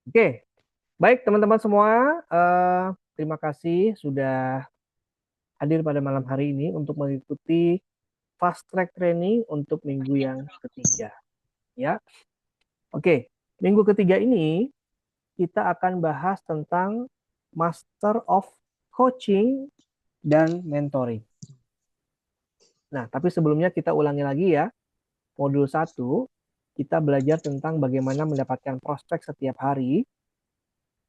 Oke, baik teman-teman semua, terima kasih sudah hadir pada malam hari ini untuk mengikuti fast track training untuk minggu yang ketiga. Ya, oke, minggu ketiga ini kita akan bahas tentang Master of Coaching dan Mentoring. Nah, tapi sebelumnya kita ulangi lagi ya, modul 1, kita belajar tentang bagaimana mendapatkan prospek setiap hari.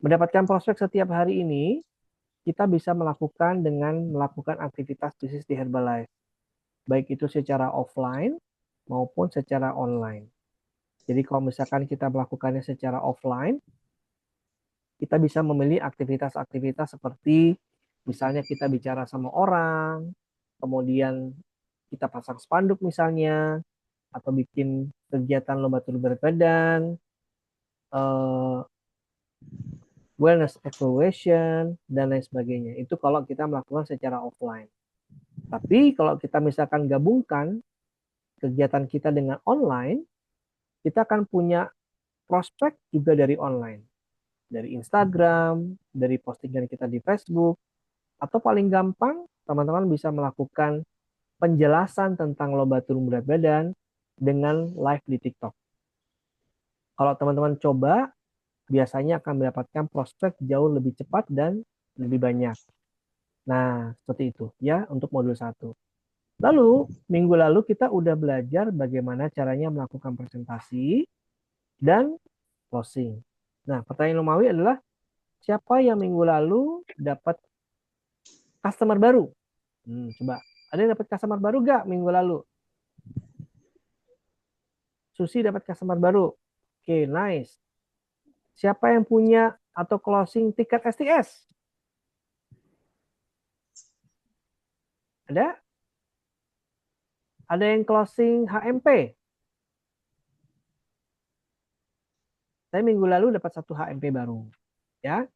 Mendapatkan prospek setiap hari ini kita bisa melakukan dengan melakukan aktivitas bisnis di Herbalife, baik itu secara offline maupun secara online. Jadi kalau misalkan kita melakukannya secara offline, kita bisa memilih aktivitas-aktivitas seperti misalnya kita bicara sama orang, kemudian kita pasang spanduk misalnya, atau bikin kegiatan lomba turun berat badan, eh, wellness evaluation, dan lain sebagainya. Itu kalau kita melakukan secara offline. Tapi kalau kita misalkan gabungkan kegiatan kita dengan online, kita akan punya prospek juga dari online. Dari Instagram, dari postingan kita di Facebook, atau paling gampang, teman-teman bisa melakukan penjelasan tentang lomba turun berat badan dengan live di TikTok. Kalau teman-teman coba, biasanya akan mendapatkan prospek jauh lebih cepat dan lebih banyak. Nah, seperti itu ya untuk modul 1. Lalu, minggu lalu kita udah belajar bagaimana caranya melakukan presentasi dan closing. Nah, pertanyaan Lumawi adalah siapa yang minggu lalu dapat customer baru? Coba, ada yang dapat customer baru gak minggu lalu? Susi dapat customer baru. Oke, nice. Siapa yang punya atau closing tiket STS? Ada? Ada yang closing HMP? Saya minggu lalu dapat 1 HMP baru. Ya.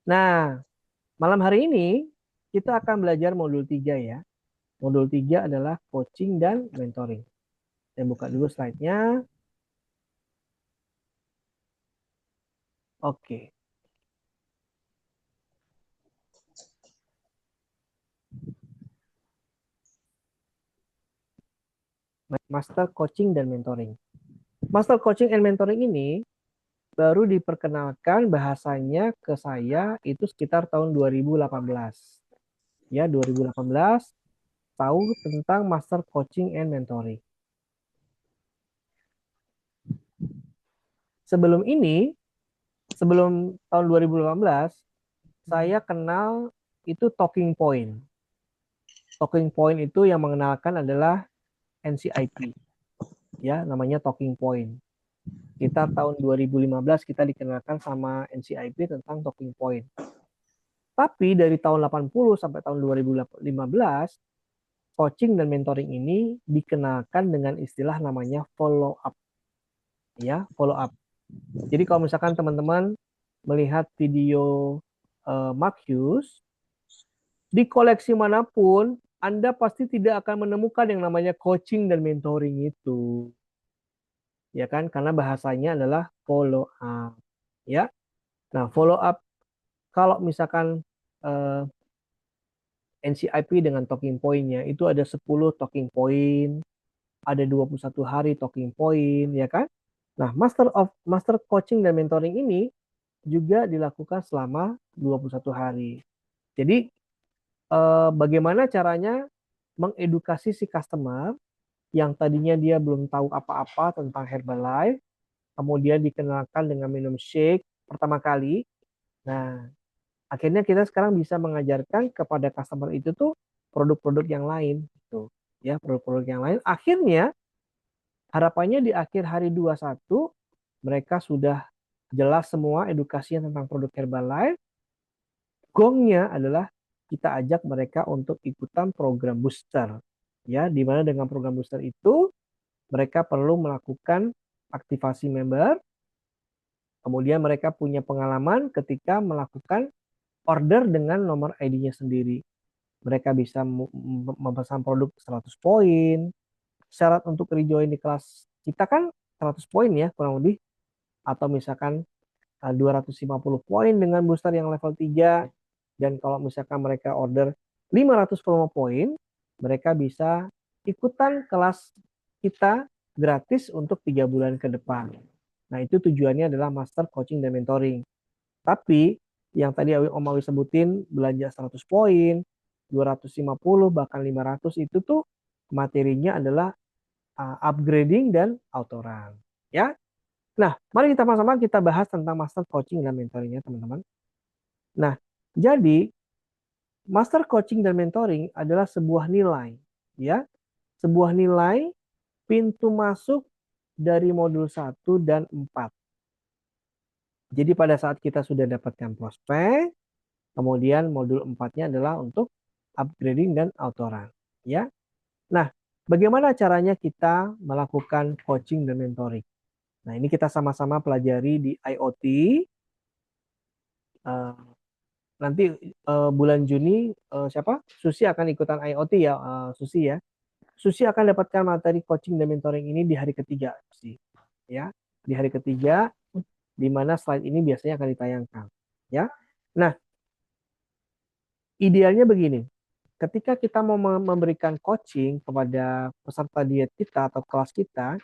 Nah, malam hari ini kita akan belajar modul 3 ya. Modul 3 adalah coaching dan mentoring. Saya buka dulu slide-nya. Oke. Master Coaching dan Mentoring. Master Coaching and Mentoring ini baru diperkenalkan bahasanya ke saya itu sekitar tahun 2018. Ya, 2018 tahu tentang Master Coaching and Mentoring. Sebelum ini, sebelum tahun 2018, saya kenal itu Talking Point. Talking Point itu yang mengenalkan adalah NCIP. Ya, namanya Talking Point. Kita tahun 2015 kita dikenalkan sama NCIP tentang Talking Point. Tapi dari tahun 80 sampai tahun 2015, coaching dan mentoring ini dikenalkan dengan istilah namanya follow up. Ya, follow up. Jadi kalau misalkan teman-teman melihat video Mark Hughes, di koleksi manapun, Anda pasti tidak akan menemukan yang namanya coaching dan mentoring itu. Ya kan? Karena bahasanya adalah follow up. Ya. Nah, follow up kalau misalkan NCIP dengan talking point-nya itu ada 10 talking point, ada 21 hari talking point, ya kan? Nah, Master Coaching dan Mentoring ini juga dilakukan selama 21 hari. Jadi, bagaimana caranya mengedukasi si customer yang tadinya dia belum tahu apa-apa tentang Herbalife, kemudian dikenalkan dengan minum shake pertama kali. Nah, akhirnya kita sekarang bisa mengajarkan kepada customer itu tuh produk-produk yang lain gitu. Ya, produk-produk yang lain. Akhirnya harapannya di akhir hari 21 mereka sudah jelas semua edukasinya tentang produk Herbalife. Gongnya adalah kita ajak mereka untuk ikutan program booster. Ya, di mana dengan program booster itu mereka perlu melakukan aktivasi member, kemudian mereka punya pengalaman ketika melakukan order dengan nomor ID-nya sendiri. Mereka bisa memesan produk 100 poin. Syarat untuk rejoin di kelas kita kan 100 poin ya kurang lebih. Atau misalkan 250 poin dengan booster yang level 3. Dan kalau misalkan mereka order 500 promo poin, mereka bisa ikutan kelas kita gratis untuk 3 bulan ke depan. Nah, itu tujuannya adalah master coaching dan mentoring. Tapi yang tadi Om Awi sebutin, belanja 100 poin, 250, bahkan 500, itu tuh materinya adalah upgrading dan autoran. Ya. Nah, mari kita sama-sama kita bahas tentang master coaching dan mentoringnya, teman-teman. Nah, jadi master coaching dan mentoring adalah sebuah nilai, ya. Sebuah nilai pintu masuk dari modul 1 dan 4. Jadi pada saat kita sudah dapatkan prospek, kemudian modul 4-nya adalah untuk upgrading dan autoran, ya. Nah, bagaimana caranya kita melakukan coaching dan mentoring? Nah, ini kita sama-sama pelajari di IoT. Nanti bulan Juni siapa? Susi akan ikutan IoT ya, Susi ya. Susi akan dapatkan materi coaching dan mentoring ini di hari ketiga, Susi. Ya, di hari ketiga, di mana slide ini biasanya akan ditayangkan. Ya, nah idealnya begini. Ketika kita mau memberikan coaching kepada peserta diet kita atau kelas kita,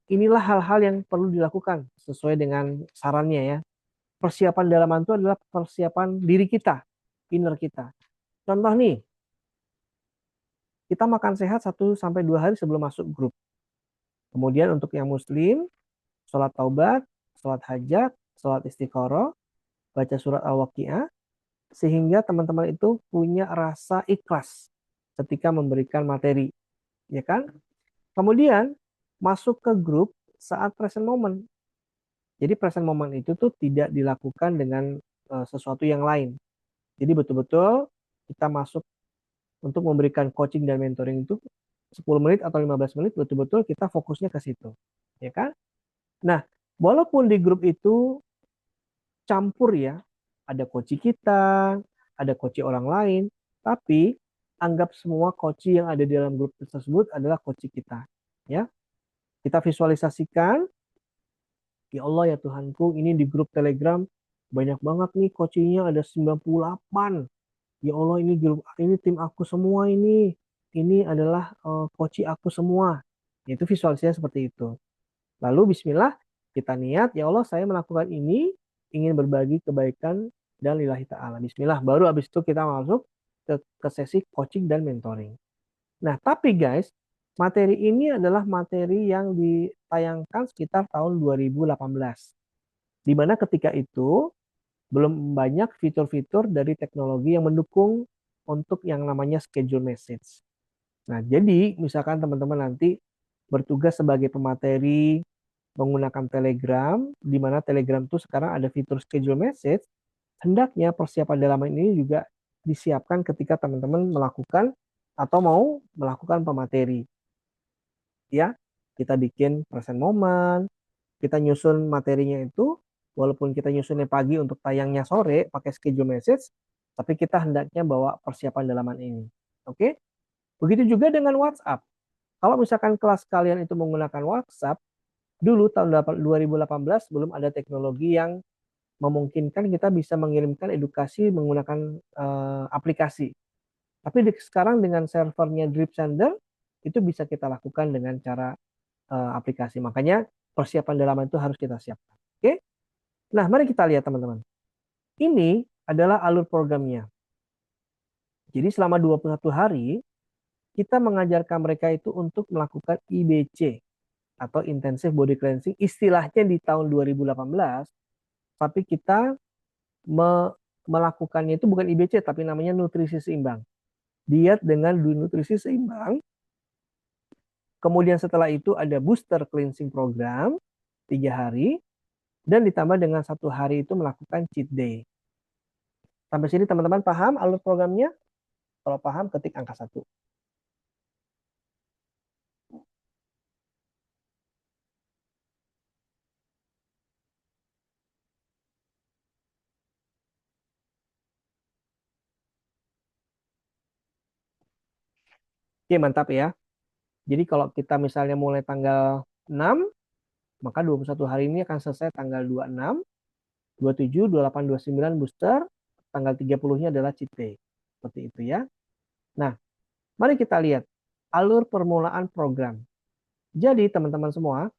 inilah hal-hal yang perlu dilakukan sesuai dengan sarannya ya. Persiapan dalaman itu adalah persiapan diri kita, inner kita. Contoh nih, kita makan sehat 1 sampai 2 hari sebelum masuk grup. Kemudian untuk yang muslim, sholat taubat, sholat hajat, sholat istiqoroh, baca surat Al-Waqiah, sehingga teman-teman itu punya rasa ikhlas ketika memberikan materi, ya kan? Kemudian masuk ke grup saat present moment. Jadi present moment itu tuh tidak dilakukan dengan sesuatu yang lain. Jadi betul-betul kita masuk untuk memberikan coaching dan mentoring itu 10 menit atau 15 menit betul-betul kita fokusnya ke situ. Ya kan? Nah, walaupun di grup itu campur ya, ada coach kita, ada coach orang lain, tapi anggap semua coach yang ada di dalam grup tersebut adalah coach kita. Ya, kita visualisasikan, ya Allah ya Tuhanku, ini di grup Telegram banyak banget nih coachingnya ada 98. Ya Allah ini tim aku semua ini. Ini adalah coach aku semua. Itu visualisasinya seperti itu. Lalu bismillah kita niat, ya Allah saya melakukan ini ingin berbagi kebaikan dan lillahi ta'ala. Bismillah, baru habis itu kita masuk ke sesi coaching dan mentoring. Nah, tapi guys, materi ini adalah materi yang ditayangkan sekitar tahun 2018. Di mana ketika itu belum banyak fitur-fitur dari teknologi yang mendukung untuk yang namanya schedule message. Nah, jadi misalkan teman-teman nanti bertugas sebagai pemateri menggunakan Telegram, di mana Telegram itu sekarang ada fitur schedule message, hendaknya persiapan dalaman ini juga disiapkan ketika teman-teman melakukan atau mau melakukan pemateri. Ya, kita bikin present moment, kita nyusun materinya itu, walaupun kita nyusunnya pagi untuk tayangnya sore pakai schedule message, tapi kita hendaknya bawa persiapan dalaman ini. Oke? Begitu juga dengan WhatsApp. Kalau misalkan kelas kalian itu menggunakan WhatsApp, dulu tahun 2018 belum ada teknologi yang memungkinkan kita bisa mengirimkan edukasi menggunakan aplikasi. Tapi sekarang dengan servernya Drip Sender, itu bisa kita lakukan dengan cara aplikasi. Makanya persiapan dalaman itu harus kita siapkan. Oke? Nah, mari kita lihat teman-teman. Ini adalah alur programnya. Jadi selama 21 hari, kita mengajarkan mereka itu untuk melakukan IBC atau Intensive Body Cleansing. Istilahnya di tahun 2018, tapi kita melakukannya itu bukan IBC, tapi namanya nutrisi seimbang. Diet dengan nutrisi seimbang. Kemudian setelah itu ada booster cleansing program 3 hari. Dan ditambah dengan 1 hari itu melakukan cheat day. Sampai sini teman-teman paham alur programnya? Kalau paham, ketik angka 1. Oke, mantap ya. Jadi kalau kita misalnya mulai tanggal 6, Maka 21 hari ini akan selesai tanggal 26, 27, 28, 29 booster, tanggal 30-nya adalah cheat day. Seperti itu ya. Nah, mari kita lihat alur permulaan program. Jadi teman-teman semua,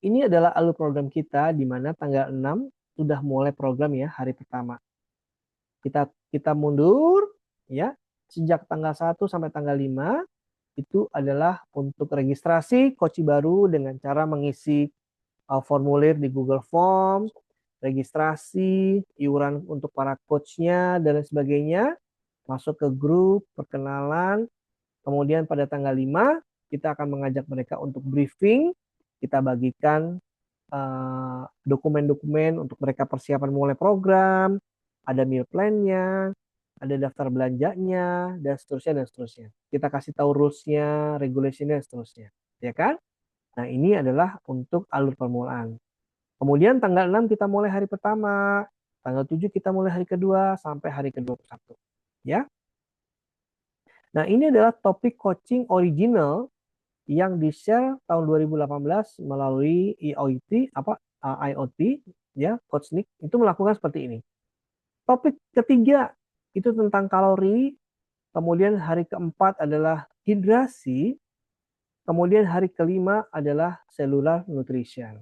ini adalah alur program kita di mana tanggal 6 sudah mulai program ya, hari pertama. Kita mundur ya, sejak tanggal 1 sampai tanggal 5 itu adalah untuk registrasi coach baru dengan cara mengisi formulir di Google Form, registrasi, iuran untuk para coachnya dan lain sebagainya, masuk ke grup, perkenalan, kemudian pada tanggal 5 kita akan mengajak mereka untuk briefing, kita bagikan dokumen-dokumen untuk mereka persiapan mulai program, ada meal plan-nya, ada daftar belanjanya, dan seterusnya. Kita kasih tahu rules-nya, regulation-nya, dan seterusnya. Ya kan? Nah, ini adalah untuk alur permulaan. Kemudian tanggal 6 kita mulai hari pertama, tanggal 7 kita mulai hari kedua, sampai hari ke-21. Ya. Nah, ini adalah topik coaching original yang di-share tahun 2018 melalui IoT ya, Coach Nick itu melakukan seperti ini. Topik ketiga itu tentang kalori, kemudian hari keempat adalah hidrasi, kemudian hari kelima adalah cellular nutrition.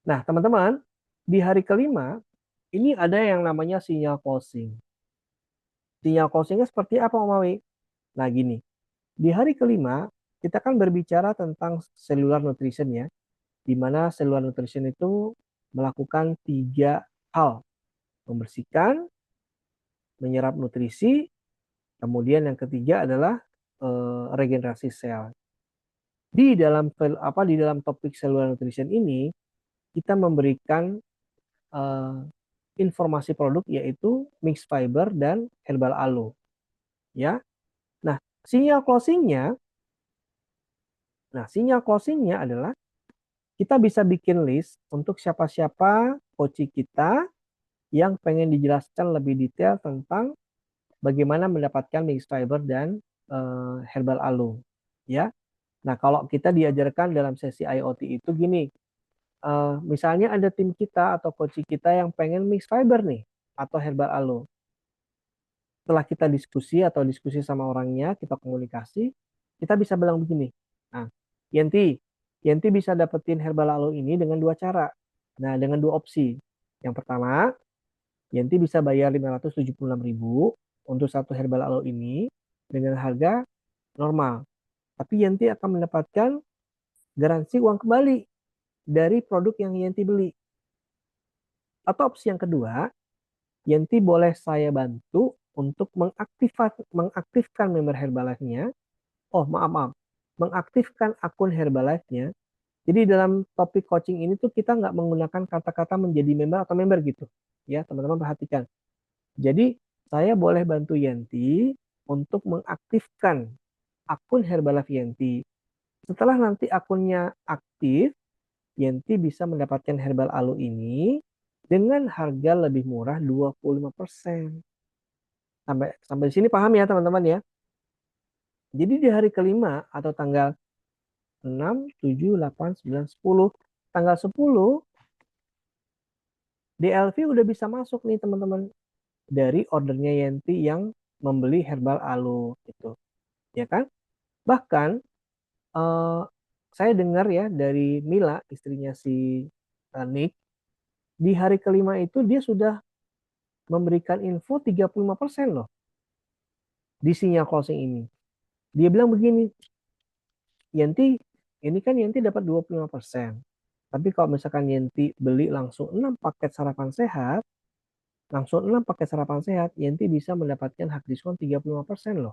Nah, teman-teman, di hari kelima ini ada yang namanya sinyal closing. Sinyal closingnya seperti apa, Om Mawi? Nah, gini. Di hari kelima kita kan berbicara tentang cellular nutrition ya, di mana cellular nutrition itu melakukan 3 hal. Membersihkan, menyerap nutrisi, kemudian yang ketiga adalah regenerasi sel. Di dalam topik cellular nutrition ini kita memberikan informasi produk yaitu mixed fiber dan herbal aloe. Ya. Nah, sinyal closingnya adalah kita bisa bikin list untuk siapa-siapa coach kita yang pengen dijelaskan lebih detail tentang bagaimana mendapatkan mixed fiber dan herbal aloe. Ya. Nah, kalau kita diajarkan dalam sesi IoT itu gini, misalnya ada tim kita atau coach kita yang pengen mixed fiber nih atau herbal aloe. Setelah kita diskusi sama orangnya, kita komunikasi, kita bisa bilang begini. Nah, Yenti bisa dapetin herbal aloe ini dengan 2 cara. Nah, dengan 2 opsi. Yang pertama, Yenti bisa bayar 576.000 untuk satu herbal aloe ini dengan harga normal. Tapi Yenti akan mendapatkan garansi uang kembali dari produk yang Yenti beli. Atau opsi yang kedua, Yenti boleh saya bantu untuk mengaktifkan member Herbalife-nya. Oh, maaf. Mengaktifkan akun Herbalife-nya. Jadi dalam topik coaching ini tuh kita nggak menggunakan kata-kata menjadi member atau member gitu. Ya, teman-teman perhatikan. Jadi saya boleh bantu Yenti untuk mengaktifkan akun Herbalife Yenti. Setelah nanti akunnya aktif, Yenti bisa mendapatkan herbal aloe ini dengan harga lebih murah 25%. Sampai di sini paham ya teman-teman ya. Jadi di hari kelima atau tanggal 6, 7, 8, 9, 10. Tanggal 10 DLV udah bisa masuk nih teman-teman dari ordernya Yenti yang membeli herbal aloe gitu. Ya kan? Bahkan saya dengar ya dari Mila, istrinya si Nick, di hari kelima itu dia sudah memberikan info 35% loh di sinyal closing ini. Dia bilang begini, Yenti, ini kan Yenti dapat 25%. Tapi kalau misalkan Yenti beli langsung 6 paket sarapan sehat, Yenti bisa mendapatkan hak diskon 35% loh.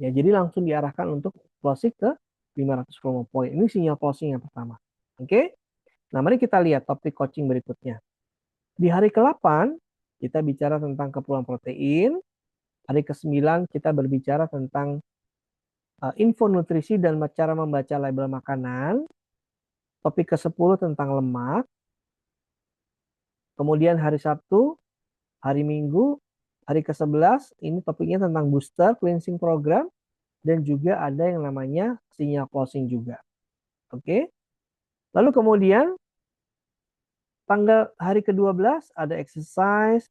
Ya, jadi langsung diarahkan untuk closing ke 500 promo point. Ini sinyal closing yang pertama. Oke? Nah, mari kita lihat topik coaching berikutnya. Di hari ke-8, kita bicara tentang keperluan protein. Hari ke-9, kita berbicara tentang info nutrisi dan cara membaca label makanan. Topik ke-10 tentang lemak. Kemudian hari Sabtu, hari Minggu, hari ke-11 ini topiknya tentang booster cleansing program dan juga ada yang namanya sinyal closing juga. Oke. Lalu kemudian tanggal hari ke-12 ada exercise,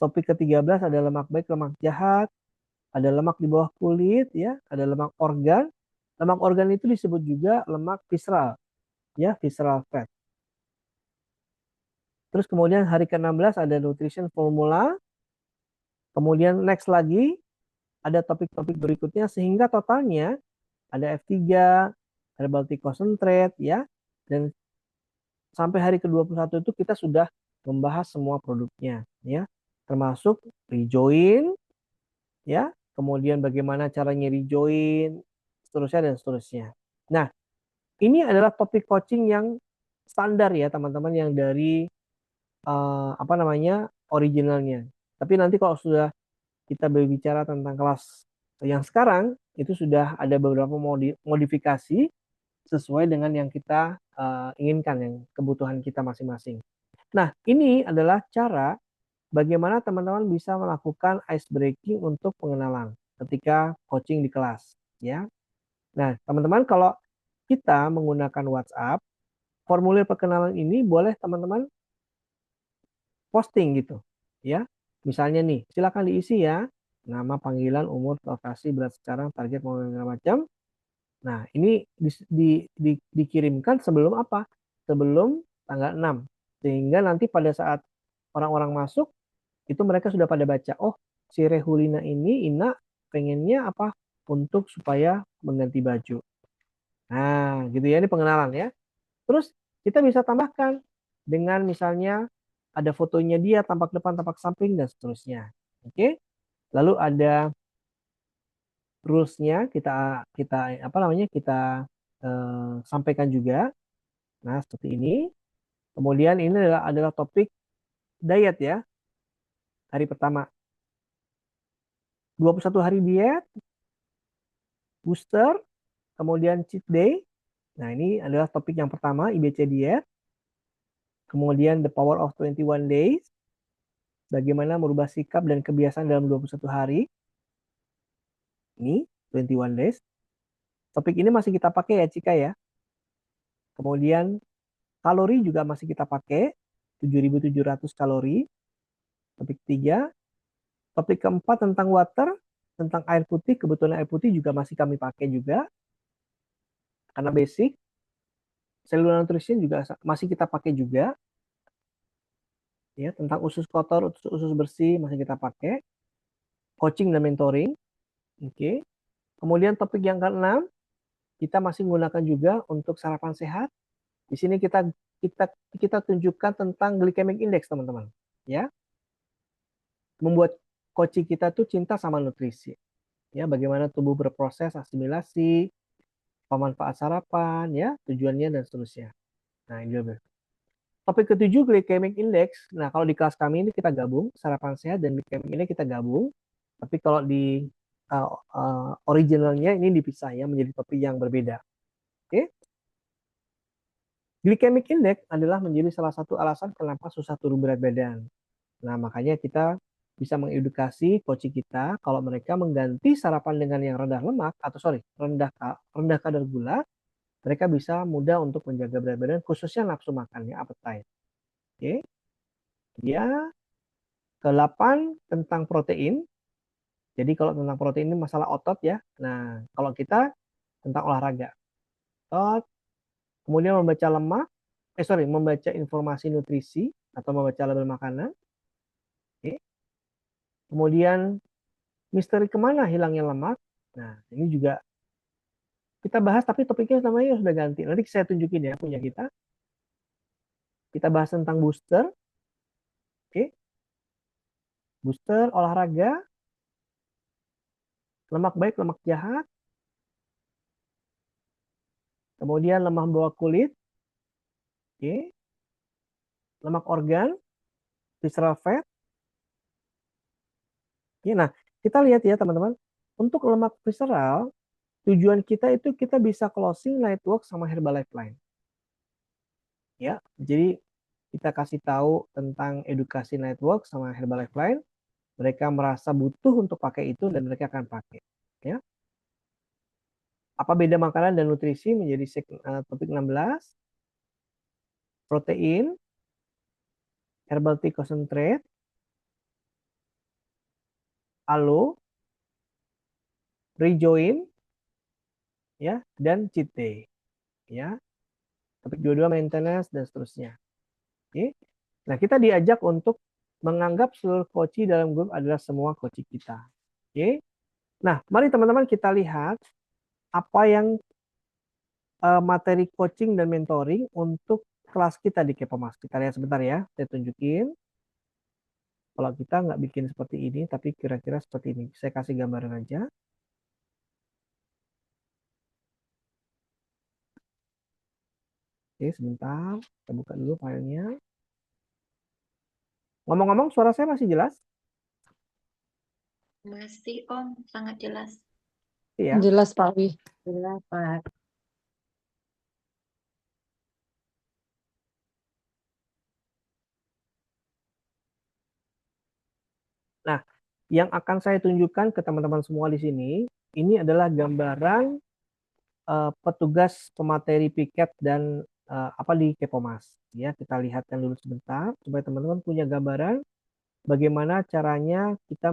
topik ke-13 ada lemak baik, lemak jahat, ada lemak di bawah kulit, ya, ada lemak organ. Lemak organ itu disebut juga lemak visceral, ya, visceral fat. Terus kemudian hari ke-16 ada nutrition formula. Kemudian next lagi ada topik-topik berikutnya sehingga totalnya ada F3, herbal tea concentrate, ya. Dan sampai hari ke-21 itu kita sudah membahas semua produknya, ya. Termasuk rejoin, ya. Kemudian bagaimana caranya rejoin, seterusnya dan seterusnya. Nah, ini adalah topik coaching yang standar ya teman-teman, yang dari apa namanya, originalnya. Tapi nanti kalau sudah kita berbicara tentang kelas yang sekarang, itu sudah ada beberapa modifikasi sesuai dengan yang kita inginkan, yang kebutuhan kita masing-masing. Nah, ini adalah cara bagaimana teman-teman bisa melakukan ice breaking untuk pengenalan ketika coaching di kelas, ya. Nah, teman-teman, kalau kita menggunakan WhatsApp, formulir perkenalan ini boleh teman-teman posting gitu, ya. Misalnya nih, silakan diisi ya, nama, panggilan, umur, lokasi, berat sekarang, target, mau segala macam. Nah, ini dikirimkan sebelum apa? Sebelum tanggal 6. Sehingga nanti pada saat orang-orang masuk, itu mereka sudah pada baca, oh, si Rehulina ini, Ina, pengennya apa? Untuk supaya mengganti baju. Nah, gitu ya, ini pengenalan ya. Terus kita bisa tambahkan dengan misalnya ada fotonya dia, tampak depan, tampak samping, dan seterusnya. Oke? Lalu ada rules-nya kita kita apa namanya? Kita sampaikan juga. Nah, seperti ini. Kemudian ini adalah topik diet ya. Hari pertama. 21 hari diet, booster, kemudian cheat day. Nah, ini adalah topik yang pertama, IBC diet. Kemudian the power of 21 days. Bagaimana merubah sikap dan kebiasaan dalam 21 hari. Ini 21 days. Topik ini masih kita pakai ya, Cika ya. Kemudian kalori juga masih kita pakai, 7.700 kalori. Topik 3. Topik keempat tentang water, tentang air putih. Kebetulan air putih juga masih kami pakai juga. Karena basic. Cellular nutrition juga masih kita pakai juga. Ya, tentang usus kotor, usus bersih masih kita pakai. Coaching dan mentoring. Oke. Kemudian topik yang keenam, kita masih menggunakan juga untuk sarapan sehat. Di sini kita tunjukkan tentang glycemic index, teman-teman. Ya. Membuat coaching kita tuh cinta sama nutrisi. Ya, bagaimana tubuh berproses asimilasi, pemanfaat sarapan, ya, tujuannya dan seterusnya. Nah, ini juga. Topik ketujuh, glycemic index. Nah, kalau di kelas kami ini kita gabung, sarapan sehat dan glycemic index kita gabung. Tapi kalau di originalnya ini dipisah ya, menjadi topik yang berbeda. Oke. Glycemic index adalah menjadi salah satu alasan kenapa susah turun berat badan. Nah, makanya kita bisa mengedukasi coach kita kalau mereka mengganti sarapan dengan yang rendah lemak atau rendah kadar gula, mereka bisa mudah untuk menjaga berat badan, khususnya nafsu makannya, appetite. Oke. Ya, ke-8 tentang protein. Jadi kalau tentang protein ini masalah otot ya. Nah, kalau kita tentang olahraga. Otot, kemudian membaca informasi nutrisi atau membaca label makanan. Oke. Kemudian misteri kemana hilangnya lemak. Nah, ini juga kita bahas, tapi topiknya namanya sudah ganti. Nanti saya tunjukin ya punya kita. Kita bahas tentang booster. Oke. Booster, olahraga, lemak baik, lemak jahat. Kemudian lemak bawah kulit. Oke. Lemak organ, visceral fat. Ya, nah, kita lihat ya teman-teman. Untuk lemak visceral, tujuan kita itu kita bisa closing network sama Herbalife Line. Ya, jadi kita kasih tahu tentang edukasi network sama Herbalife Line. Mereka merasa butuh untuk pakai itu dan mereka akan pakai. Ya. Apa beda makanan dan nutrisi menjadi topik 16. protein, herbal tea concentrate, aloe, rejoin, ya, dan cheat day, ya. Topik 22 maintenance dan seterusnya. Oke. Nah, kita diajak untuk menganggap seluruh coachee dalam grup adalah semua coachee kita. Oke. Nah, mari teman-teman kita lihat apa yang materi coaching dan mentoring untuk kelas kita di Kepomas. Kita lihat sebentar ya, saya tunjukin. Kalau kita nggak bikin seperti ini, tapi kira-kira seperti ini. Saya kasih gambaran aja. Oke, sebentar. Kita buka dulu filenya. Ngomong-ngomong, suara saya masih jelas? Masih Om, sangat jelas. Iya. Jelas Pak Wi. Jelas Pak. Nah, yang akan saya tunjukkan ke teman-teman semua di sini, ini adalah gambaran petugas pemateri piket dan apa di Kepomas. Ya, kita lihatkan dulu sebentar supaya teman-teman punya gambaran bagaimana caranya kita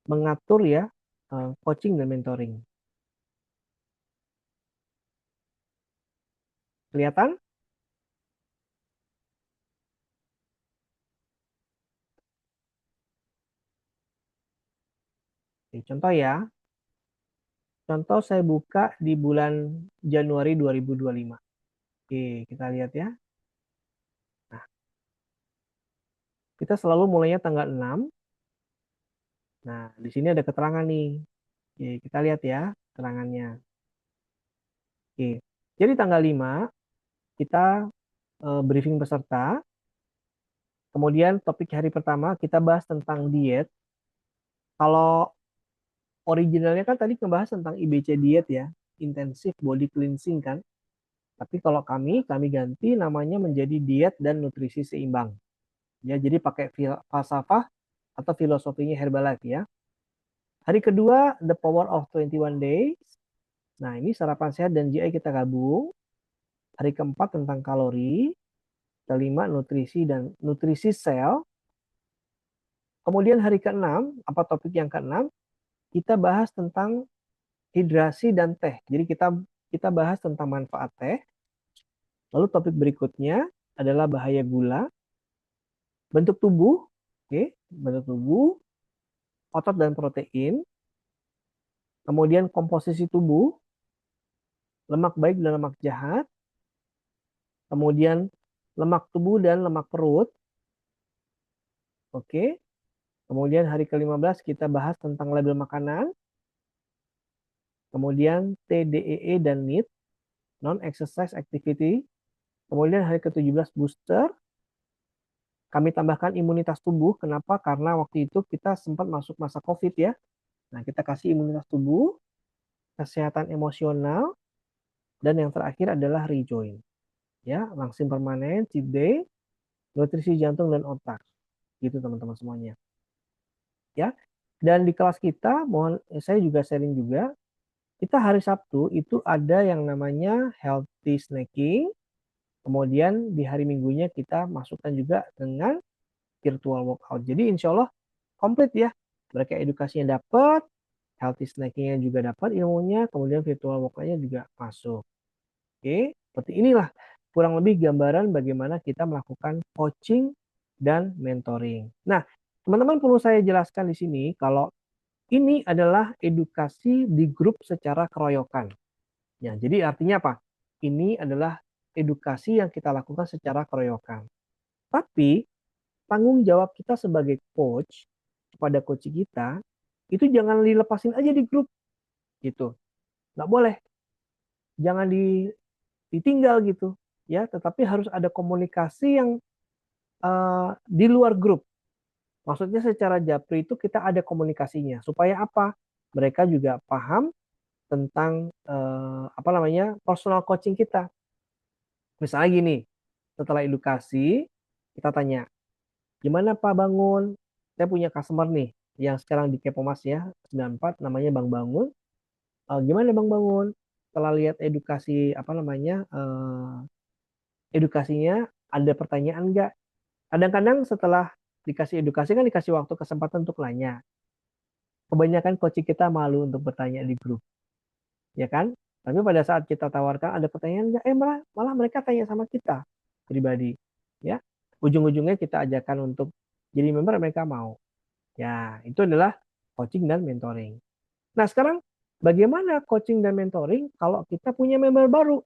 mengatur ya coaching dan mentoring. Kelihatan? Oke, contoh ya. Contoh saya buka di bulan Januari 2025. Oke, kita lihat ya. Nah, kita selalu mulainya tanggal 6. Nah, di sini ada keterangan nih. Oke, kita lihat ya keterangannya. Oke, jadi tanggal 5 kita briefing peserta. Kemudian topik hari pertama kita bahas tentang diet. Kalau originalnya kan tadi ngebahas tentang IBC diet ya, intensive body cleansing kan. Tapi kalau kami ganti namanya menjadi diet dan nutrisi seimbang. Ya, jadi pakai falsafah atau filosofinya Herbalife ya. Hari kedua, The Power of 21 Days. Nah, ini sarapan sehat dan GI kita gabung. Hari keempat tentang kalori. Kelima, nutrisi dan nutrisi sel. Kemudian hari keenam, apa topik yang keenam? Kita bahas tentang hidrasi dan teh. Jadi kita bahas tentang manfaat teh. Lalu topik berikutnya adalah bahaya gula, bentuk tubuh, oke, bentuk tubuh, otot dan protein, kemudian komposisi tubuh, lemak baik dan lemak jahat, kemudian lemak tubuh dan lemak perut, oke. Kemudian hari ke-15 kita bahas tentang label makanan, kemudian TDEE dan NEAT, non-exercise activity, kemudian hari ke-17 booster, kami tambahkan imunitas tubuh. Kenapa? Karena waktu itu kita sempat masuk masa COVID ya. Nah, kita kasih imunitas tubuh, kesehatan emosional, dan yang terakhir adalah rejoin. Ya, langsing permanen, cheat day, nutrisi jantung dan otak. Gitu teman-teman semuanya. Ya. Dan di kelas kita, saya juga sharing juga, kita hari Sabtu itu ada yang namanya healthy snacking. Kemudian di hari Minggunya kita masukkan juga dengan virtual workout. Jadi insya Allah komplit ya. Mereka edukasinya dapat, healthy snackingnya juga dapat ilmunya, kemudian virtual workoutnya juga masuk. Oke, seperti inilah kurang lebih gambaran bagaimana kita melakukan coaching dan mentoring. Nah, teman-teman perlu saya jelaskan di sini kalau ini adalah edukasi di grup secara keroyokan. Ya, jadi artinya apa? Ini adalah edukasi yang kita lakukan secara keroyokan. Tapi tanggung jawab kita sebagai coach kepada coach kita itu jangan dilepasin aja di grup gitu, nggak boleh, jangan ditinggal gitu ya, tetapi harus ada komunikasi yang di luar grup. Maksudnya secara japri itu kita ada komunikasinya supaya apa, mereka juga paham tentang apa namanya personal coaching kita. Misalnya gini, setelah edukasi kita tanya, gimana Pak Bangun? Saya punya customer nih yang sekarang di Kepomas ya, 94 namanya Bang Bangun. Gimana Bang Bangun? Setelah lihat edukasi apa namanya edukasinya ada pertanyaan nggak? Kadang-kadang setelah dikasih edukasi kan dikasih waktu kesempatan untuk nanya. Kebanyakan coaching kita malu untuk bertanya di grup, ya kan? Tapi pada saat kita tawarkan ada pertanyaan nggak? Malah mereka tanya sama kita pribadi, ya. Ujung-ujungnya kita ajarkan untuk jadi member, mereka mau. Ya, itu adalah coaching dan mentoring. Nah, sekarang bagaimana coaching dan mentoring kalau kita punya member baru?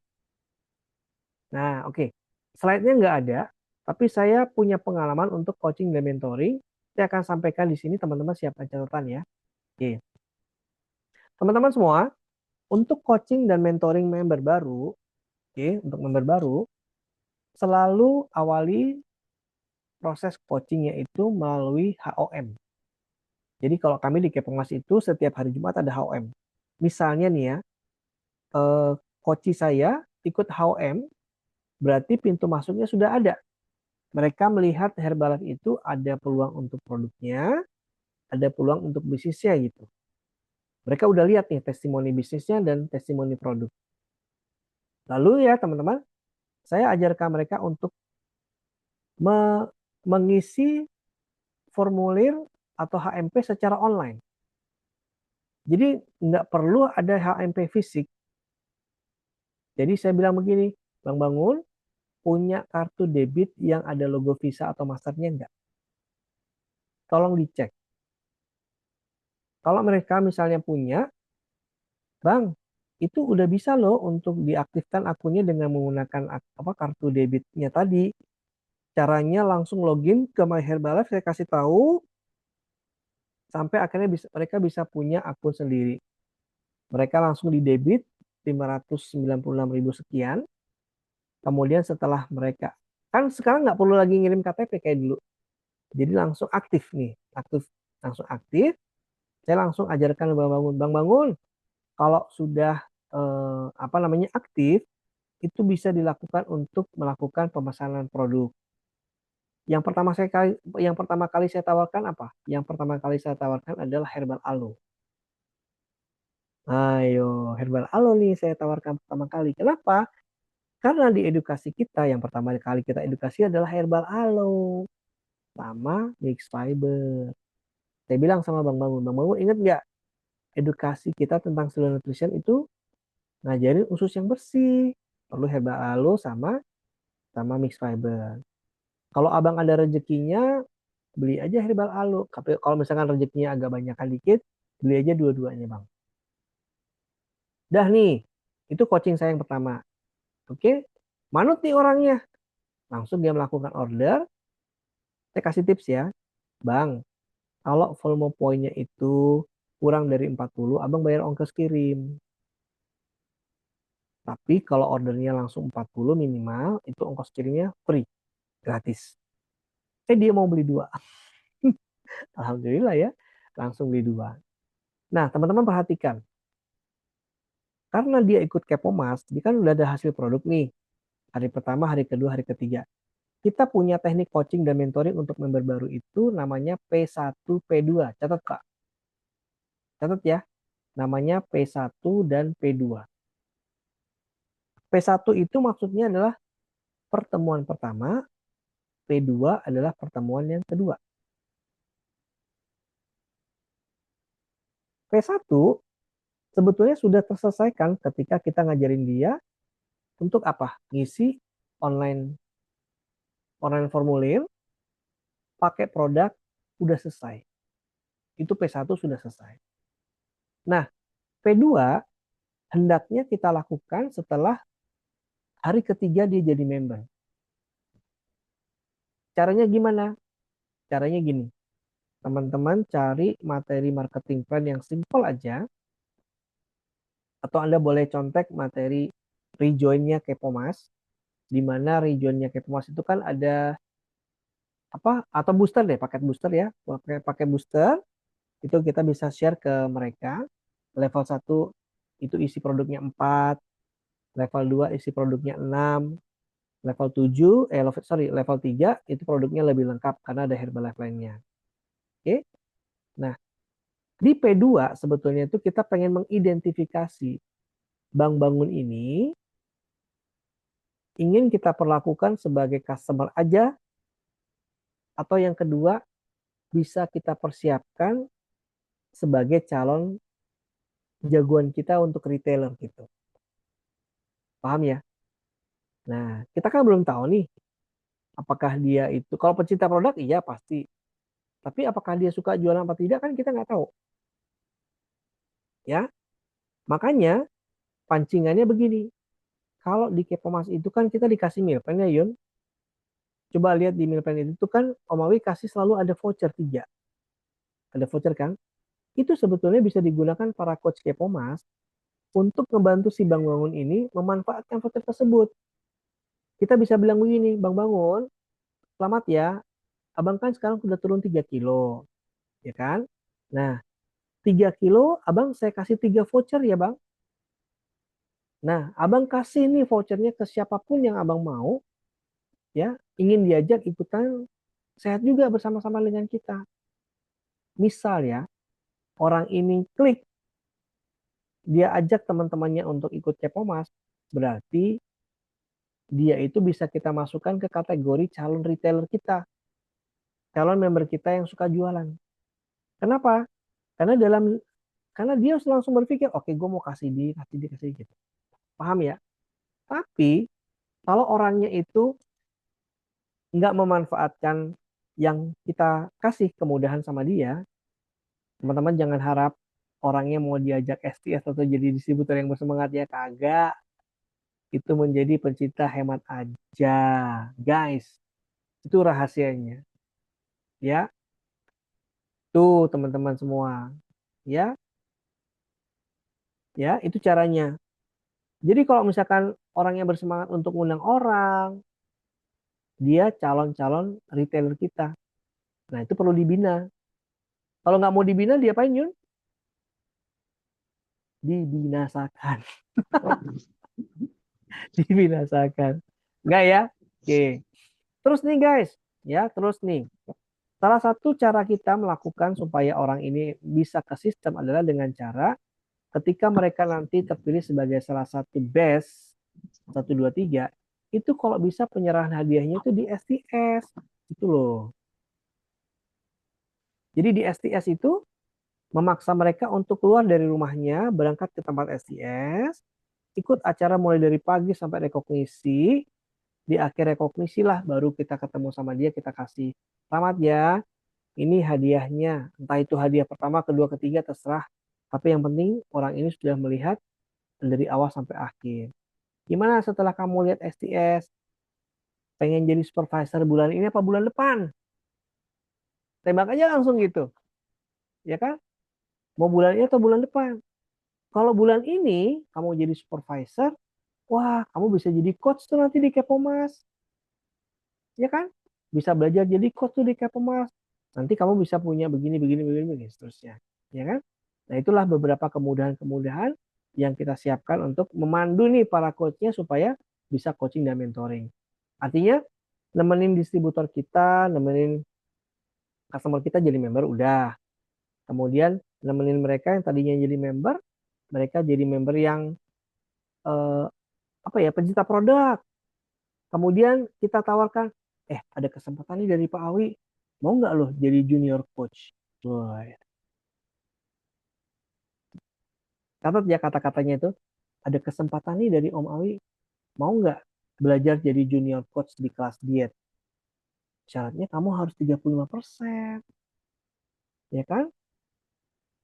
Nah, oke. Slide-nya nggak ada, tapi saya punya pengalaman untuk coaching dan mentoring. Saya akan sampaikan di sini, teman-teman siapkan catatan ya. Oke. Teman-teman semua, untuk coaching dan mentoring member baru, oke, untuk member baru, selalu awali proses coachingnya itu melalui HOM. Jadi kalau kami di Kepomas itu setiap hari Jumat ada HOM. Misalnya nih ya, coach saya ikut HOM, berarti pintu masuknya sudah ada. Mereka melihat Herbalife itu ada peluang untuk produknya, ada peluang untuk bisnisnya gitu. Mereka udah lihat nih testimoni bisnisnya dan testimoni produk. Lalu ya teman-teman, saya ajarkan mereka untuk mengisi formulir atau HMP secara online. Jadi nggak perlu ada HMP fisik. Jadi saya bilang begini, Bang Bangun, punya kartu debit yang ada logo Visa atau Masternya enggak? Tolong dicek. Kalau mereka misalnya punya, Bang, itu udah bisa loh untuk diaktifkan akunnya dengan menggunakan kartu debitnya tadi. Caranya langsung login ke My Herbalife, saya kasih tahu, sampai akhirnya mereka bisa punya akun sendiri. Mereka langsung di debit 596.000 sekian. Kemudian setelah mereka, kan sekarang nggak perlu lagi ngirim KTP kayak dulu. Jadi langsung aktif nih, langsung aktif. Saya langsung ajarkan Bang Bangun, kalau sudah aktif, itu bisa dilakukan untuk melakukan pemesanan produk. Yang pertama kali saya tawarkan apa? Yang pertama kali saya tawarkan adalah Herbal Aloe. Ayo, Herbal Aloe nih saya tawarkan pertama kali. Kenapa? Karena di edukasi kita, yang pertama kali kita edukasi adalah Herbal Aloe sama Mix Fiber. Saya bilang sama Bang Bangun ingat nggak? Edukasi kita tentang cellular nutrition itu ngajarin usus yang bersih. Perlu Herbal Aloe sama Mix Fiber. Kalau abang ada rezekinya, beli aja Herbal Aloe. Kalau misalkan rezekinya agak banyakan dikit, beli aja dua-duanya bang. Dah nih, itu coaching saya yang pertama. Oke, manut nih orangnya. Langsung dia melakukan order. Saya kasih tips ya. Bang, kalau volume poinnya itu kurang dari 40, abang bayar ongkos kirim. Tapi kalau ordernya langsung 40 minimal, itu ongkos kirimnya free, gratis. Dia mau beli dua. Alhamdulillah ya, langsung beli dua. Nah, teman-teman perhatikan. Karena dia ikut Kepomas, dia kan udah ada hasil produk nih. Hari pertama, hari kedua, hari ketiga. Kita punya teknik coaching dan mentoring untuk member baru itu namanya P1, P2. Catat Kak. Catat ya. Namanya P1 dan P2. P1 itu maksudnya adalah pertemuan pertama, P2 adalah pertemuan yang kedua. P1 sebetulnya sudah terselesaikan ketika kita ngajarin dia untuk apa? Ngisi online formulir, pakai produk, udah selesai. Itu P1 sudah selesai. Nah, P2 hendaknya kita lakukan setelah hari ketiga dia jadi member. Caranya gimana? Caranya gini. Teman-teman cari materi marketing plan yang simple aja. Atau Anda boleh contek materi rejoin-nya Kepomas. Di mana rejoin-nya Kepomas itu kan ada atau booster deh, paket booster ya. Pakai booster itu kita bisa share ke mereka. Level 1 itu isi produknya 4, level 2 isi produknya 6, level 7 level 3 itu produknya lebih lengkap karena ada Herbalife lainnya. Oke. Nah, di P2 sebetulnya itu kita pengen mengidentifikasi Bang Bangun ini ingin kita perlakukan sebagai customer aja, atau yang kedua bisa kita persiapkan sebagai calon jagoan kita untuk retailer gitu. Paham ya? Nah, kita kan belum tahu nih apakah dia itu, kalau pecinta produk iya pasti. Tapi apakah dia suka jualan apa tidak kan kita nggak tahu. Ya, makanya pancingannya begini. Kalau di Kepomas itu kan kita dikasih meal plan ya Yun. Coba lihat di meal plan itu kan Om Awi kasih selalu ada voucher 3. Ada voucher kan? Itu sebetulnya bisa digunakan para coach Kepomas untuk membantu si Bang Bangun ini memanfaatkan voucher tersebut. Kita bisa bilang begini, Bang Bangun, selamat ya, Abang kan sekarang sudah turun 3 kilo, ya kan? Nah, 3 kilo, Abang saya kasih 3 voucher ya Bang. Nah, Abang kasih nih vouchernya ke siapapun yang Abang mau, ya, ingin diajak ikutan sehat juga bersama-sama dengan kita. Misal ya, orang ini klik, dia ajak teman-temannya untuk ikut Kepomas, berarti dia itu bisa kita masukkan ke kategori calon retailer kita, calon member kita yang suka jualan. Kenapa? Karena dia langsung berpikir, oke, gue mau kasih dia, kasih gitu. Paham ya? Tapi kalau orangnya itu nggak memanfaatkan yang kita kasih kemudahan sama dia, teman-teman jangan harap orangnya mau diajak STS atau jadi distributor yang bersemangat ya, kagak. Itu menjadi pencinta hemat aja, guys. Itu rahasianya. Ya, tuh teman-teman semua. Ya, ya, itu caranya. Jadi kalau misalkan orangnya bersemangat untuk undang orang, dia calon-calon retailer kita. Nah, itu perlu dibina. Kalau nggak mau dibina, diapain Yun? Dibinasakan. Dibinasakan. Enggak ya? Oke. Terus nih guys, ya terus nih. Salah satu cara kita melakukan supaya orang ini bisa ke sistem adalah dengan cara ketika mereka nanti terpilih sebagai salah satu best 1, 2, 3, itu kalau bisa penyerahan hadiahnya itu di STS. Itu loh. Jadi di STS itu memaksa mereka untuk keluar dari rumahnya, berangkat ke tempat STS, ikut acara mulai dari pagi sampai rekognisi. Di akhir rekognisi lah baru kita ketemu sama dia, kita kasih selamat ya, ini hadiahnya, entah itu hadiah pertama, kedua, ketiga, terserah, tapi yang penting orang ini sudah melihat dari awal sampai akhir. Gimana setelah kamu lihat STS, pengen jadi supervisor bulan ini apa bulan depan? Tembak aja langsung gitu, ya kan? Mau bulan ini atau bulan depan? Kalau bulan ini kamu jadi supervisor, wah kamu bisa jadi coach tuh nanti di Kepomas, ya kan? Bisa belajar jadi coach tuh di Kepomas. Nanti kamu bisa punya begini, begini, begini, begini, seterusnya. Ya kan? Nah, itulah beberapa kemudahan-kemudahan yang kita siapkan untuk memandu nih para coachnya supaya bisa coaching dan mentoring. Artinya, nemenin distributor kita, nemenin customer kita jadi member, udah. Kemudian, nemenin mereka yang tadinya jadi member, mereka jadi member yang eh, apa ya, pencinta produk. Kemudian kita tawarkan, ada kesempatan nih dari Pak Awi, mau nggak loh jadi junior coach? Wah, catat ya kata-katanya itu, ada kesempatan nih dari Om Awi, mau nggak belajar jadi junior coach di kelas diet? Syaratnya kamu harus 35%, ya kan?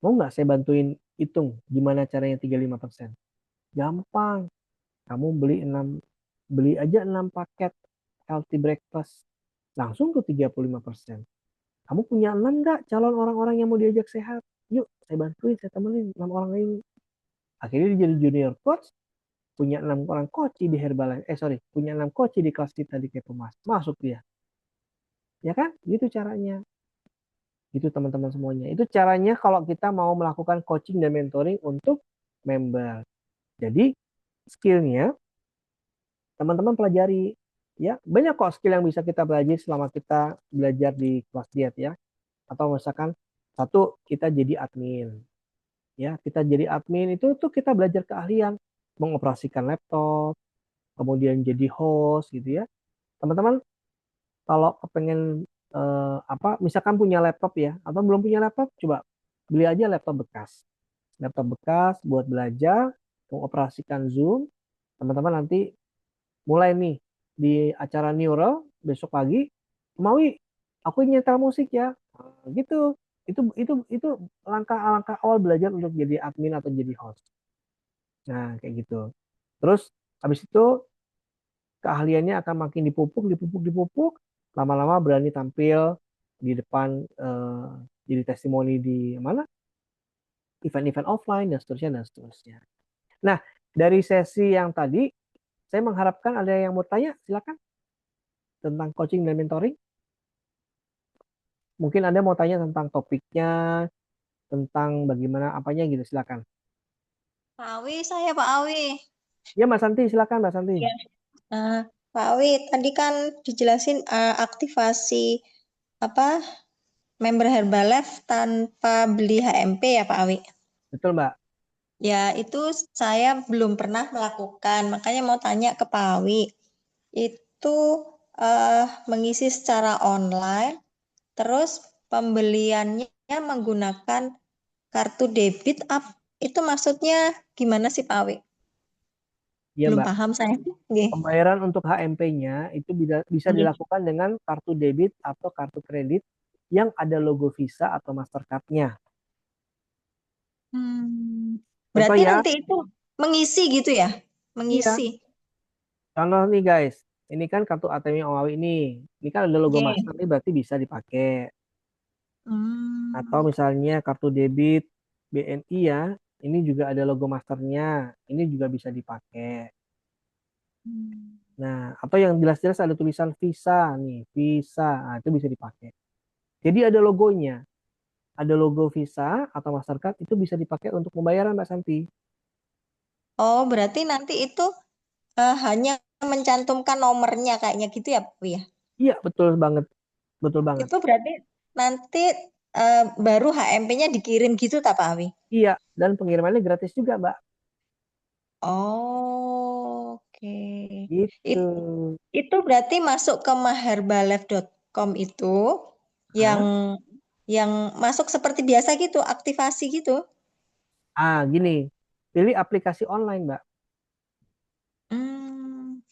Mau nggak saya bantuin hitung gimana caranya 35%? Gampang, kamu beli aja 6 paket healthy breakfast, langsung tuh 35%. Kamu punya 6 nggak calon orang-orang yang mau diajak sehat? Yuk, saya bantuin, saya temenin 6 orang ini. Akhirnya dia jadi junior coach, punya 6 orang coach di Herbalife. Punya 6 coach di kelas kita di Kepomas. Masuk dia. Ya kan? Gitu caranya. Itu teman-teman semuanya. Itu caranya kalau kita mau melakukan coaching dan mentoring untuk member. Jadi, skillnya teman-teman pelajari. Ya, banyak kok skill yang bisa kita pelajari selama kita belajar di kelas diet ya. Atau misalkan satu, kita jadi admin. Ya, kita jadi admin itu tuh kita belajar keahlian mengoperasikan laptop, kemudian jadi host gitu ya. Teman-teman kalau kepengen misalkan punya laptop ya, atau belum punya laptop, coba beli aja laptop bekas. Laptop bekas buat belajar, mengoperasikan Zoom. Teman-teman nanti mulai nih di acara Neural besok pagi, Mawi, aku ingin nyetel musik ya. Gitu. Itu langkah-langkah awal belajar untuk jadi admin atau jadi host. Nah, kayak gitu. Terus habis itu keahliannya akan makin dipupuk, dipupuk, dipupuk. Lama-lama berani tampil di depan jadi testimoni di mana? Event-event offline dan seterusnya dan seterusnya. Nah, dari sesi yang tadi, saya mengharapkan ada yang mau tanya, silakan tentang coaching dan mentoring. Mungkin Anda mau tanya tentang topiknya, tentang bagaimana apanya gitu, silakan. Pak Awi, saya Pak Awi. Ya, Mbak Santi, silakan Mbak Santi. Ya. Nah, Pak Awi, tadi kan dijelasin aktivasi apa member Herbalife tanpa beli HMP ya Pak Awi. Betul, Mbak. Ya, itu saya belum pernah melakukan. Makanya mau tanya ke Pak Awi. Itu mengisi secara online, terus pembeliannya menggunakan kartu debit itu maksudnya gimana sih Pak Awi? Iya, Belum Mbak. paham saya. Nggih. Pembayaran untuk HMP-nya itu bisa Nggih. dilakukan dengan kartu debit atau kartu kredit yang ada logo Visa atau Mastercard-nya. Hmm, Contoh berarti ya, nanti itu mengisi gitu ya? iya. Mengisi. Contoh nih guys, ini kan kartu ATM Omawi ini. Ini kan ada logo Master, Nggih. ini berarti bisa dipakai. Atau Hmm. misalnya kartu debit BNI ya, ini juga ada logo masternya, ini juga bisa dipakai. Hmm. Nah, atau yang jelas-jelas ada tulisan Visa nih, Visa, nah, itu bisa dipakai. Jadi ada logonya, ada logo Visa atau Mastercard itu bisa dipakai untuk pembayaran Mbak Santi. Oh, berarti nanti itu hanya mencantumkan nomornya kayaknya gitu ya, Bu ya? Iya, betul banget, betul banget. Itu berarti nanti baru HMP-nya dikirim gitu tak Pak Awi? Iya, dan pengirimannya gratis juga Mbak. Oh, oke. Gitu. It- itu berarti masuk ke maherbalife.com itu yang Hah? yang masuk seperti biasa gitu, aktivasi gitu. Gini, pilih aplikasi online Mbak. Hmm,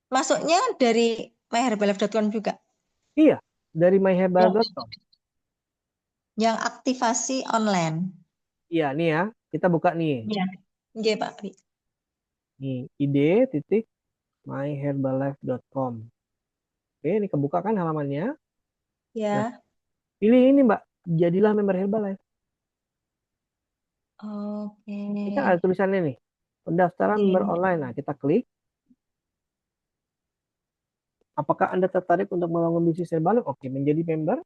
masuknya dari maherbalife.com juga. Iya, dari Yang myherbal.com. yang aktivasi online. Iya, nih ya, kita buka nih. Iya. Iya, Pak. Nih, id titik myherbalife.com. Oke, ini kebuka kan halamannya. Nah, Ya. pilih ini Mbak, jadilah member Herbalife. Oke. Ini kan ada tulisannya nih, pendaftaran member Iya. online. Nah, kita klik. Apakah Anda tertarik untuk membangun bisnis Herbalife? Oke, menjadi member.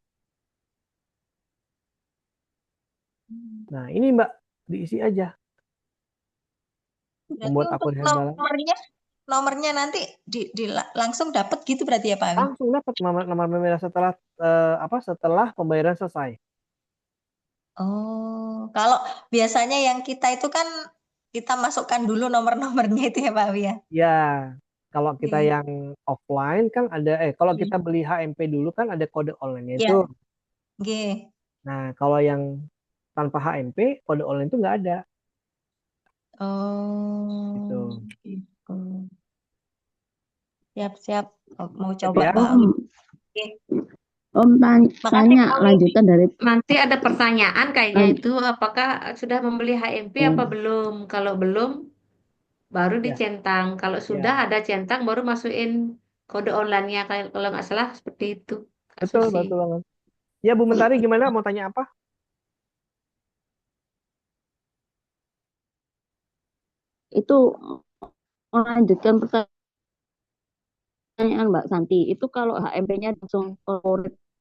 Nah, ini Mbak, diisi aja. Berarti Membuat untuk akun Herbalife. nomornya nanti langsung dapat gitu berarti ya Pak Awi? Langsung dapat nomor member setelah setelah pembayaran selesai. Oh, kalau biasanya yang kita itu kan kita masukkan dulu nomor-nomornya itu ya Pak Awi ya. Ya, kalau kita Iya. yang offline kan ada, kalau Iya. kita beli HMP dulu kan ada kode online itu. Iya. Oke. Nah, kalau yang tanpa HMP, kode online itu nggak ada. Oh, Gitu. gitu. Siap-siap. Oh, mau Siap coba ya? Pak Awi. Oke. Om Makasih tanya Pak Awi. lanjutan dari Nanti ada pertanyaan kayaknya lan- itu, apakah sudah membeli HMP apa oh, belum? Kalau belum, baru Ya, dicentang. Kalau sudah ya. ada centang, baru masukin kode online-nya. Kalau nggak salah seperti itu, Kak Betul, Susi. betul banget. Ya, Bu Mentari gimana? Mau tanya apa? itu melanjutkan pertanyaan Mbak Santi. Itu kalau HMP-nya langsung ke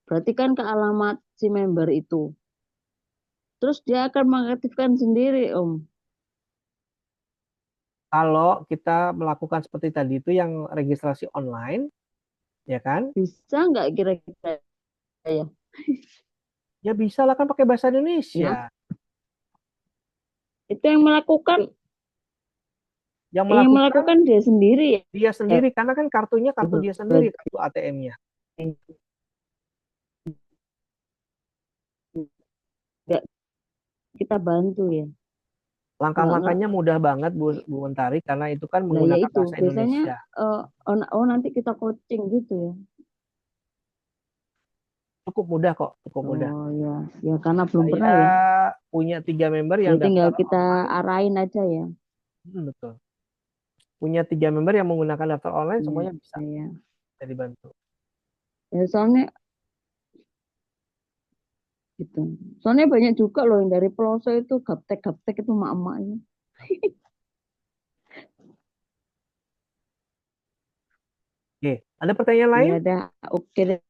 berarti kan ke alamat si member itu. Terus dia akan mengaktifkan sendiri, Om. Kalau kita melakukan seperti tadi itu yang registrasi online, ya kan? Bisa nggak kira-kira ya? Ya bisa lah kan pakai bahasa Indonesia. Ya, itu yang melakukan Yang Yang melakukan melakukan dia sendiri ya. dia sendiri, karena kan kartunya kartu dia sendiri, Berarti kartu ATM-nya. nggak kita bantu ya. Nggak Langkah-langkahnya ngerti. mudah banget Bu Mentari, karena itu kan Nah ya menggunakan itu bahasa biasanya Indonesia. nanti kita coaching gitu ya. Cukup mudah kok, cukup mudah. Oh ya, ya karena belum pernah Saya ya. punya 3 member yang Jadi tinggal daftar kita online. arahin aja ya. Betul. Punya 3 member yang menggunakan daftar online, Iya, semuanya bisa iya. dibantu. Ya soalnya gitu. Soalnya banyak juga loh yang dari pelosok itu gaptek-gaptek itu mak-maknya. Oke, ada pertanyaan lain? Ya udah, oke deh.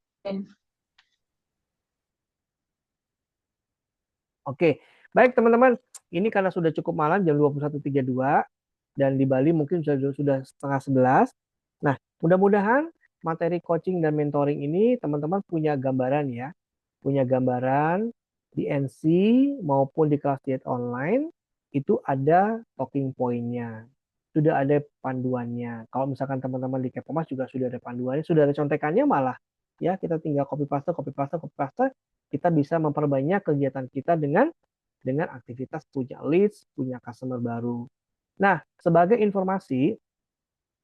Oke, baik teman-teman. Ini karena sudah cukup malam, jam 21.32, dan di Bali mungkin sudah setengah 11. Nah, mudah-mudahan materi coaching dan mentoring ini teman-teman punya gambaran ya. Punya gambaran di NC maupun di kelas diet online, itu ada talking point-nya. Sudah ada panduannya. Kalau misalkan teman-teman di Kepomas juga sudah ada panduannya, sudah ada contekannya malah. Ya, kita tinggal copy paste, copy paste, copy paste. Kita bisa memperbanyak kegiatan kita dengan aktivitas punya leads, punya customer baru. Nah, sebagai informasi,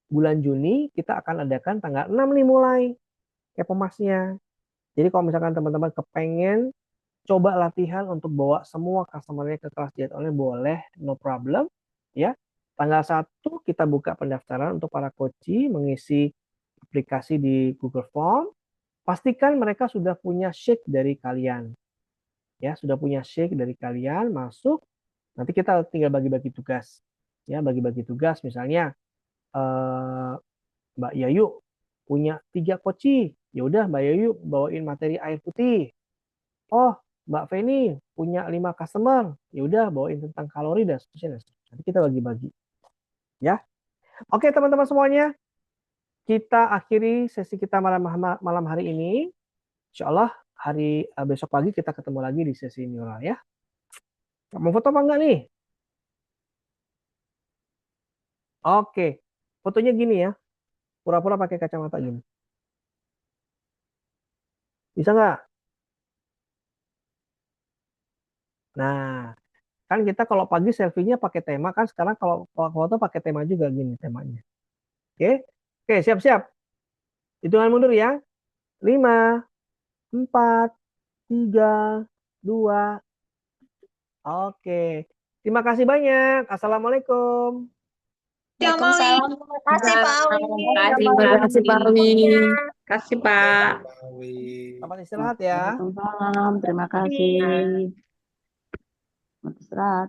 bulan Juni kita akan adakan tanggal 6 nih mulai Kepomasnya. Jadi kalau misalkan teman-teman kepengen coba latihan untuk bawa semua customer-nya ke kelas diet online, boleh, no problem. Ya, tanggal 1 kita buka pendaftaran untuk para coachee mengisi aplikasi di Google Form. Pastikan mereka sudah punya sheet dari kalian. Ya, sudah punya sheet dari kalian, masuk. Nanti kita tinggal bagi-bagi tugas. Ya, bagi-bagi tugas misalnya Mbak Yayu punya 3 coachee. Ya udah Mbak Yayu bawain materi air putih. Oh, Mbak Feni punya 5 customer. Ya udah bawain tentang kalori dan seterusnya. Nanti kita bagi-bagi. Ya. Oke, teman-teman semuanya. Kita akhiri sesi kita malam hari ini. Insya Allah hari besok pagi kita ketemu lagi di sesi neural ya. Mau foto apa enggak nih? Oke. Fotonya gini ya. Pura-pura pakai kacamata gini. Bisa nggak? Nah, kan kita kalau pagi selfie-nya pakai tema, kan sekarang kalau foto pakai tema juga gini temanya. Oke? Oke, siap-siap. Hitungan mundur ya. 5, 4, 3, 2. Oke. Terima kasih banyak. Assalamualaikum. Waalaikumsalam. Terima kasih Pak Awi. Terima kasih Terima Mbak kasih Pak Wi. Terima kasih Pak. Selamat istirahat ya. Waalaikumsalam, terima kasih. Selamat istirahat.